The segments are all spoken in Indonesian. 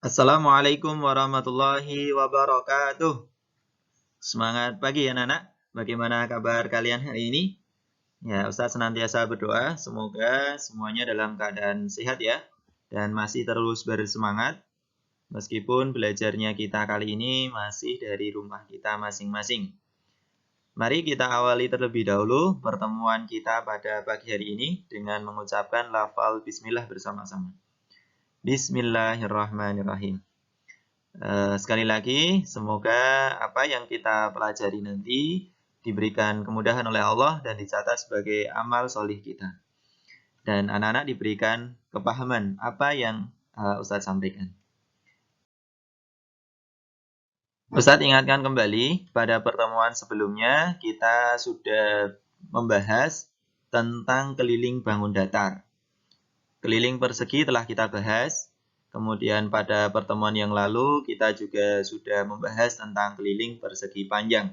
Assalamualaikum warahmatullahi wabarakatuh. Semangat pagi ya anak-anak. Bagaimana kabar kalian hari ini? Ya, Ustaz senantiasa berdoa semoga semuanya dalam keadaan sehat ya dan masih terus bersemangat meskipun belajarnya kita kali ini masih dari rumah kita masing-masing. Mari kita awali terlebih dahulu pertemuan kita pada pagi hari ini dengan mengucapkan lafal bismillah bersama-sama. Bismillahirrahmanirrahim. Sekali lagi, semoga apa yang kita pelajari nanti diberikan kemudahan oleh Allah dan dicatat sebagai amal solih kita. Dan anak-anak diberikan kepahaman apa yang Ustadz sampaikan. Ustadz ingatkan kembali, pada pertemuan sebelumnya kita sudah membahas tentang keliling bangun datar. Keliling persegi telah kita bahas. Kemudian pada pertemuan yang lalu kita juga sudah membahas tentang keliling persegi panjang.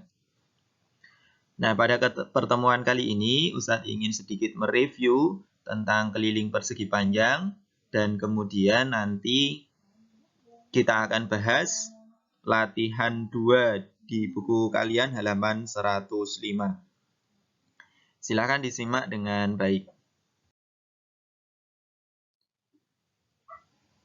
Nah, pada pertemuan kali ini Ustadz ingin sedikit mereview tentang keliling persegi panjang dan kemudian nanti kita akan bahas latihan 2 di buku kalian halaman 105. Silakan disimak dengan baik.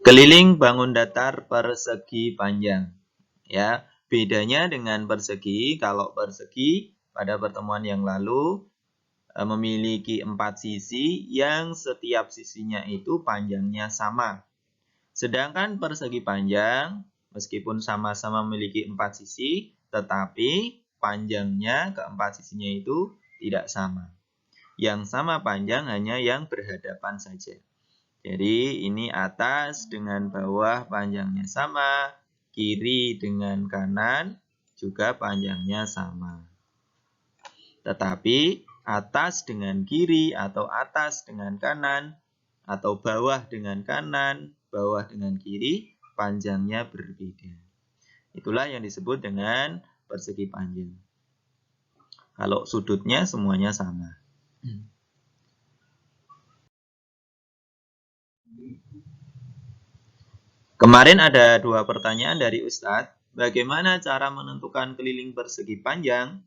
Keliling bangun datar persegi panjang. Ya, bedanya dengan persegi, kalau persegi pada pertemuan yang lalu memiliki 4 sisi yang setiap sisinya itu panjangnya sama. Sedangkan persegi panjang, meskipun sama-sama memiliki 4 sisi, tetapi panjangnya keempat sisinya itu tidak sama. Yang sama panjang hanya yang berhadapan saja. Jadi ini atas dengan bawah panjangnya sama, kiri dengan kanan juga panjangnya sama. Tetapi atas dengan kiri atau atas dengan kanan atau bawah dengan kanan, bawah dengan kiri, panjangnya berbeda. Itulah yang disebut dengan persegi panjang. Kalau sudutnya semuanya sama. Kemarin ada 2 pertanyaan dari Ustadz. Bagaimana cara menentukan keliling persegi panjang?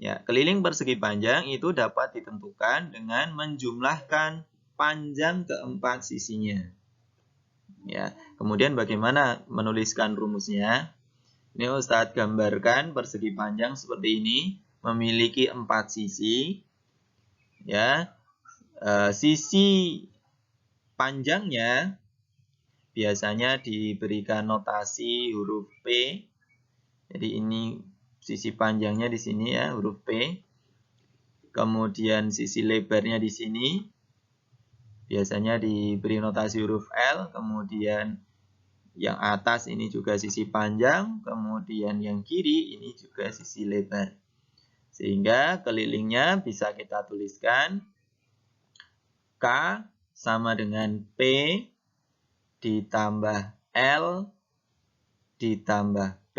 Ya, keliling persegi panjang itu dapat ditentukan dengan menjumlahkan panjang keempat sisinya. Ya, kemudian bagaimana menuliskan rumusnya? Ini Ustadz gambarkan persegi panjang seperti ini, memiliki 4 sisi. Ya, sisi panjangnya biasanya diberikan notasi huruf P. Jadi ini sisi panjangnya di sini ya, huruf P. Kemudian sisi lebarnya di sini biasanya diberi notasi huruf L. Kemudian yang atas ini juga sisi panjang. Kemudian yang kiri ini juga sisi lebar. Sehingga kelilingnya bisa kita tuliskan K sama dengan P ditambah L ditambah P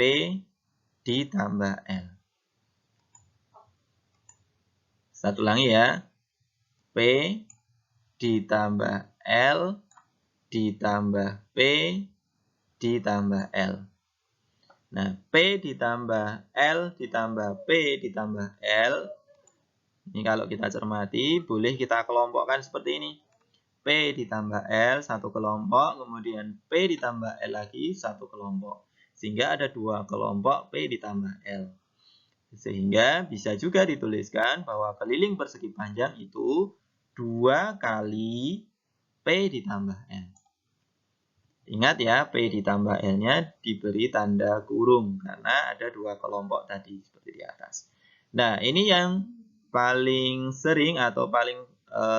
ditambah L. Satu ulangi ya. P ditambah L ditambah P ditambah L. Nah, P ditambah L ditambah P ditambah L. Ini kalau kita cermati, boleh kita kelompokkan seperti ini. P ditambah L satu kelompok, kemudian P ditambah L lagi satu kelompok. Sehingga ada 2 kelompok P ditambah L. Sehingga bisa juga dituliskan bahwa keliling persegi panjang itu 2 kali P ditambah L. Ingat ya, P ditambah L-nya diberi tanda kurung karena ada 2 kelompok tadi seperti di atas. Nah, ini yang paling sering atau paling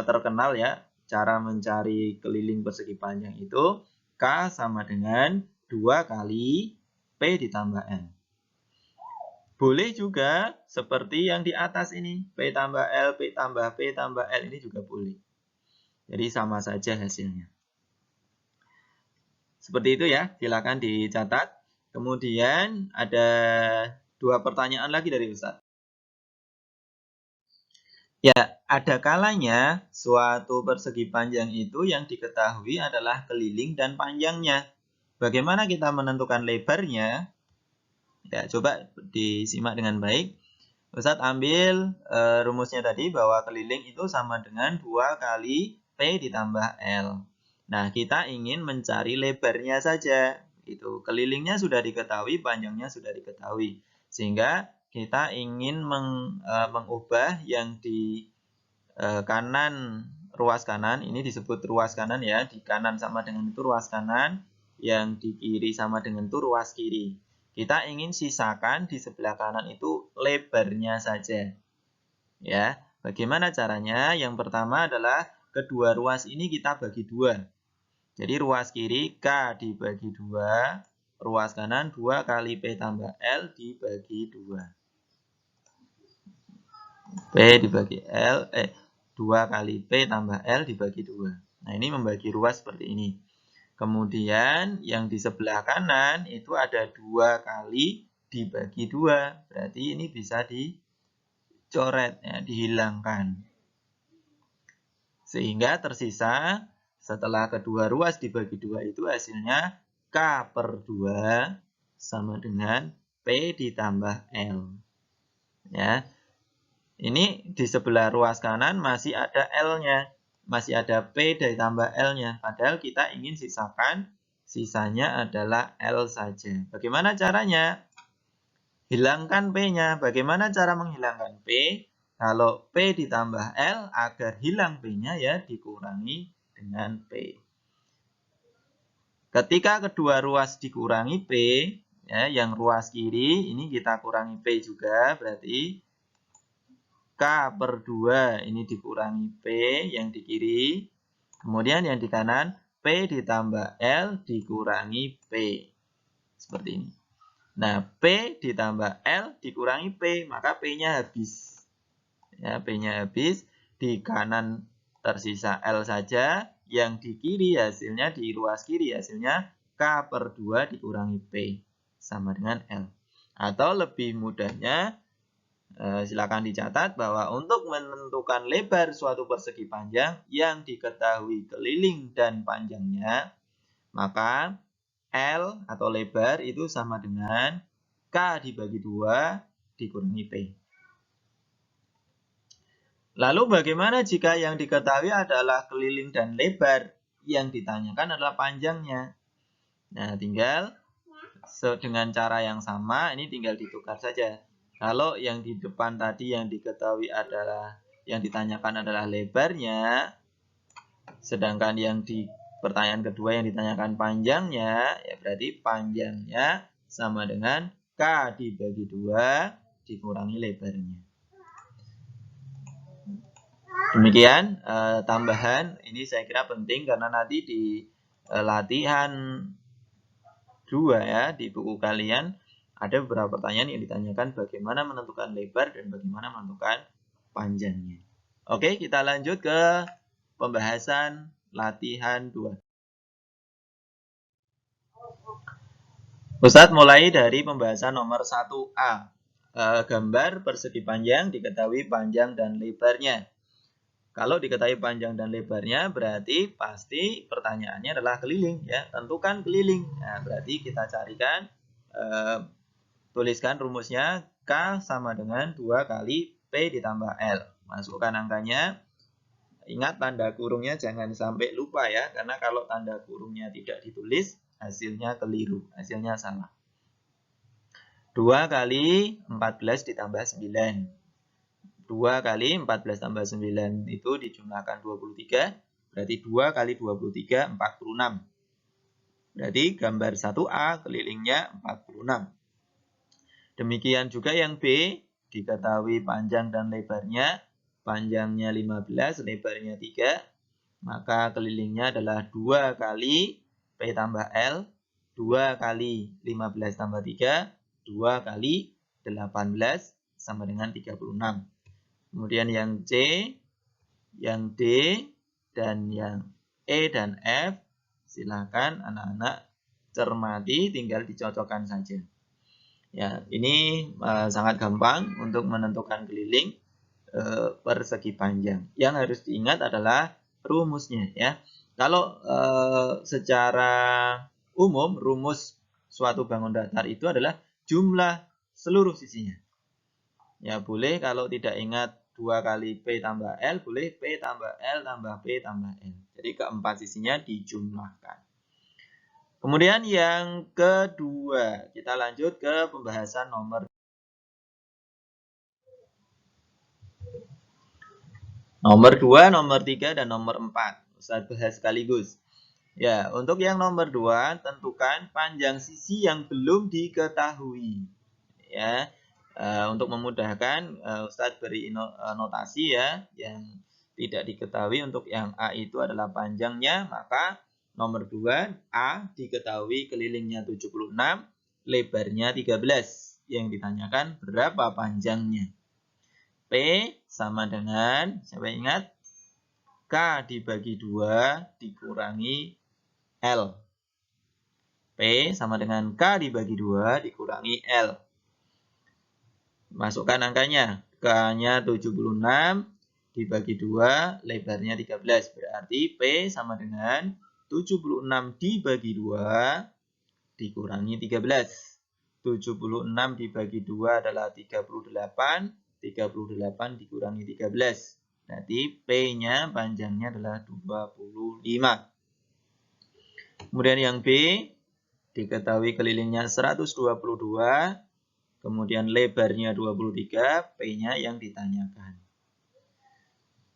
terkenal ya, cara mencari keliling persegi panjang itu K sama dengan 2 kali P ditambah L. Boleh juga seperti yang di atas ini, P tambah L, P tambah P tambah L ini juga boleh. Jadi sama saja hasilnya. Seperti itu ya, silakan dicatat. Kemudian ada 2 pertanyaan lagi dari Ustadz. Ya, ada kalanya suatu persegi panjang itu yang diketahui adalah keliling dan panjangnya. bagaimana kita menentukan lebarnya? Ya, coba disimak dengan baik. Ustadz ambil rumusnya tadi bahwa keliling itu sama dengan 2 kali P ditambah L. Nah, kita ingin mencari lebarnya saja. Itu kelilingnya sudah diketahui, panjangnya sudah diketahui. Sehingga kita ingin mengubah yang di kanan, ruas kanan, ini disebut ruas kanan ya, di kanan sama dengan itu ruas kanan, yang di kiri sama dengan itu ruas kiri. Kita ingin sisakan di sebelah kanan itu lebarnya saja. Ya, bagaimana caranya? Yang pertama adalah kedua ruas ini kita bagi 2. Jadi ruas kiri K dibagi 2, ruas kanan 2 kali P tambah L dibagi 2. P dibagi L, 2 kali P tambah L dibagi 2. Nah, ini membagi ruas seperti ini. Kemudian yang di sebelah kanan itu ada 2 kali dibagi 2. Berarti ini bisa dicoret, ya, dihilangkan. Sehingga tersisa setelah kedua ruas dibagi 2 itu hasilnya K per 2 sama dengan P ditambah L. Ya. Ini di sebelah ruas kanan masih ada L-nya. Masih ada P ditambah L-nya. Padahal kita ingin sisakan, sisanya adalah L saja. Bagaimana caranya? Hilangkan P-nya. Bagaimana cara menghilangkan P? Kalau P ditambah L, agar hilang P-nya ya dikurangi dengan P. Ketika kedua ruas dikurangi P, ya, yang ruas kiri ini kita kurangi P juga, berarti K per 2 ini dikurangi P yang di kiri. Kemudian yang di kanan P ditambah L dikurangi P. Seperti ini. Nah, P ditambah L dikurangi P, maka P-nya habis. Ya, P-nya habis. Di kanan tersisa L saja. Yang di kiri hasilnya, di ruas kiri hasilnya K per 2 dikurangi P. Sama dengan L. Atau lebih mudahnya, silakan dicatat bahwa untuk menentukan lebar suatu persegi panjang yang diketahui keliling dan panjangnya, maka L atau lebar itu sama dengan K dibagi 2 dikurangi P. Lalu bagaimana jika yang diketahui adalah keliling dan lebar, yang ditanyakan adalah panjangnya? Nah, tinggal dengan cara yang sama, ini tinggal ditukar saja. Kalau yang di depan tadi yang diketahui adalah, yang ditanyakan adalah lebarnya, sedangkan yang di pertanyaan kedua yang ditanyakan panjangnya, ya berarti panjangnya sama dengan K dibagi 2 dikurangi lebarnya. Demikian tambahan, ini saya kira penting karena nanti di latihan 2 ya, di buku kalian ada beberapa pertanyaan yang ditanyakan bagaimana menentukan lebar dan bagaimana menentukan panjangnya. Oke, kita lanjut ke pembahasan latihan 2. Ustadz mulai dari pembahasan nomor 1A. Gambar persegi panjang diketahui panjang dan lebarnya. Kalau diketahui panjang dan lebarnya berarti pasti pertanyaannya adalah keliling ya. Tentukan keliling. Nah, berarti kita carikan, tuliskan rumusnya K sama dengan 2 kali P ditambah L. Masukkan angkanya. Ingat tanda kurungnya jangan sampai lupa ya. Karena kalau tanda kurungnya tidak ditulis, hasilnya keliru. Hasilnya salah. 2 kali 14 ditambah 9. 2 kali 14 tambah 9 itu dijumlahkan 23. Berarti 2 kali 23, 46. Berarti gambar 1A kelilingnya 46. Demikian juga yang B, diketahui panjang dan lebarnya. Panjangnya 15, lebarnya 3. Maka kelilingnya adalah 2 kali P tambah L. 2 kali 15 tambah 3. 2 kali 18 sama dengan 36. Kemudian yang C, yang D, dan yang E dan F, silakan anak-anak cermati, tinggal dicocokkan saja. Ya, ini sangat gampang untuk menentukan keliling persegi panjang. Yang harus diingat adalah rumusnya ya. Kalau secara umum, rumus suatu bangun datar itu adalah jumlah seluruh sisinya. Ya boleh kalau tidak ingat 2 kali P tambah L, boleh P tambah L tambah P tambah L. Jadi keempat sisinya dijumlahkan. Kemudian yang kedua, kita lanjut ke pembahasan nomor 2, nomor 3, dan nomor 4. Ustaz bahas sekaligus. Ya, untuk yang nomor 2, tentukan panjang sisi yang belum diketahui. Ya, untuk memudahkan, Ustaz beri notasi ya, yang tidak diketahui untuk yang A itu adalah panjangnya, maka nomor 2, A diketahui kelilingnya 76, lebarnya 13. Yang ditanyakan berapa panjangnya. P sama dengan, siapa ingat? K dibagi 2 dikurangi L. P sama dengan K dibagi 2 dikurangi L. Masukkan angkanya. K-nya 76 dibagi 2, lebarnya 13. Berarti P sama dengan 76 dibagi 2 dikurangi 13. 76 dibagi 2 adalah 38. 38 dikurangi 13. Berarti P-nya panjangnya adalah 25. Kemudian yang B, diketahui kelilingnya 122, kemudian lebarnya 23, P-nya yang ditanyakan.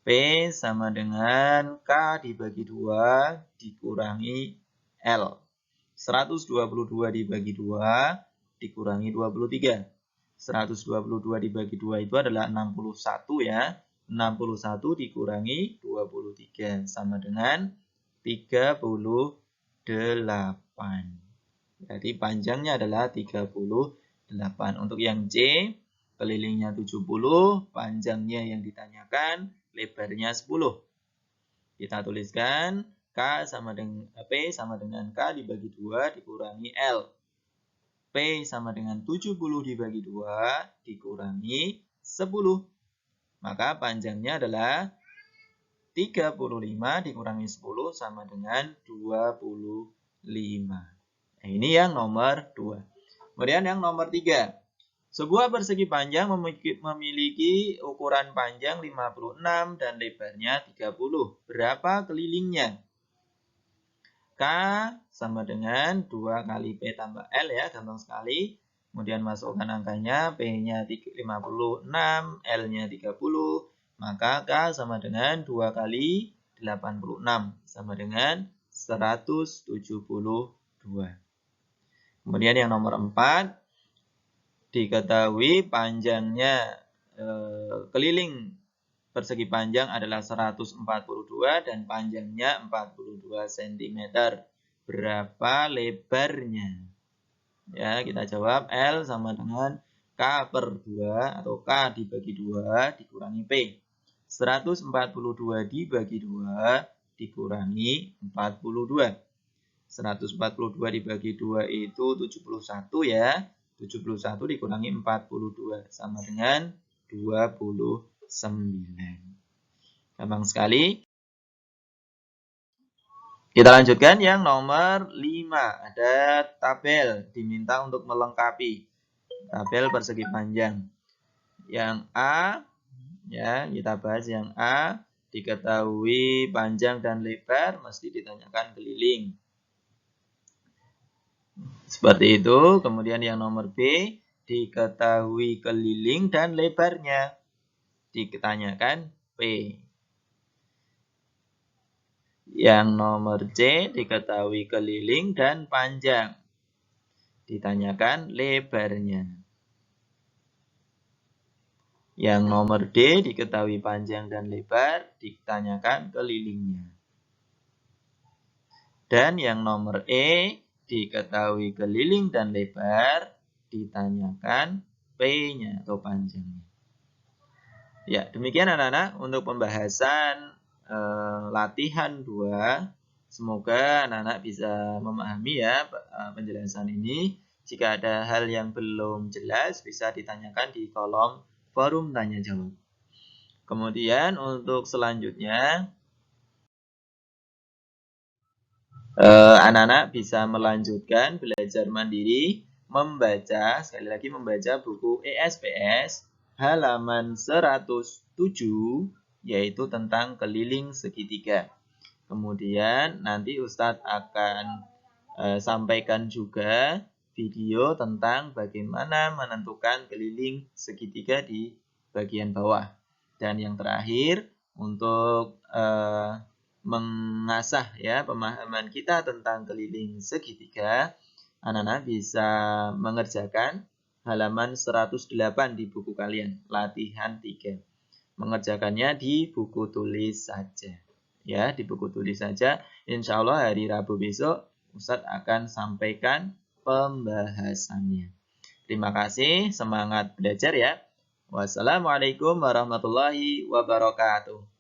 P sama dengan K dibagi 2 dikurangi L. 122 dibagi 2 dikurangi 23. 122 dibagi 2 itu adalah 61 ya. 61 dikurangi 23 sama dengan 38. Jadi panjangnya adalah 38. Untuk yang C, kelilingnya 70, panjangnya yang ditanyakan, lebarnya 10. Kita tuliskan K sama dengan P sama dengan K dibagi 2 dikurangi L. P sama dengan 70 dibagi 2 dikurangi 10. Maka panjangnya adalah 35 dikurangi 10 sama dengan 25. Nah, ini yang nomor 2. Kemudian yang nomor 3. Sebuah persegi panjang memiliki ukuran panjang 56 dan lebarnya 30. Berapa kelilingnya? K sama dengan 2 kali P tambah L ya, gampang sekali. Kemudian masukkan angkanya, P-nya 56, L-nya 30. Maka K sama dengan 2 kali 86, sama dengan 172. Kemudian yang nomor 4, diketahui panjangnya keliling persegi panjang adalah 142 dan panjangnya 42 cm. Berapa lebarnya? Ya, kita jawab L sama dengan K per 2 atau K dibagi 2 dikurangi P. 142 dibagi 2 dikurangi 42. 142 dibagi 2 itu 71 ya. 71 dikurangi 42 sama dengan 29. Gampang sekali. Kita lanjutkan yang nomor 5. Ada tabel diminta untuk melengkapi tabel persegi panjang. Yang A, ya kita bahas yang A, diketahui panjang dan lebar mesti ditanyakan keliling. Seperti itu. Kemudian yang nomor B, diketahui keliling dan lebarnya. Ditanyakan P. Yang nomor C, diketahui keliling dan panjang. Ditanyakan lebarnya. Yang nomor D, diketahui panjang dan lebar. Ditanyakan kelilingnya. Dan yang nomor E, diketahui keliling dan lebar. Ditanyakan P-nya atau panjangnya. Ya, demikian anak-anak untuk pembahasan latihan 2. Semoga anak-anak bisa memahami ya penjelasan ini. Jika ada hal yang belum jelas bisa ditanyakan di kolom forum tanya jawab. Kemudian untuk selanjutnya anak-anak bisa melanjutkan belajar mandiri membaca, sekali lagi membaca buku ESPS halaman 107, yaitu tentang keliling segitiga. Kemudian nanti Ustadz akan sampaikan juga video tentang bagaimana menentukan keliling segitiga di bagian bawah. Dan yang terakhir, untuk mengasah ya pemahaman kita tentang keliling segitiga, anak-anak bisa mengerjakan halaman 108 di buku kalian, latihan 3. Mengerjakannya di buku tulis saja. Ya, di buku tulis saja. Insya Allah hari Rabu besok Ustadz akan sampaikan pembahasannya. Terima kasih, semangat belajar ya. Wassalamualaikum warahmatullahi wabarakatuh.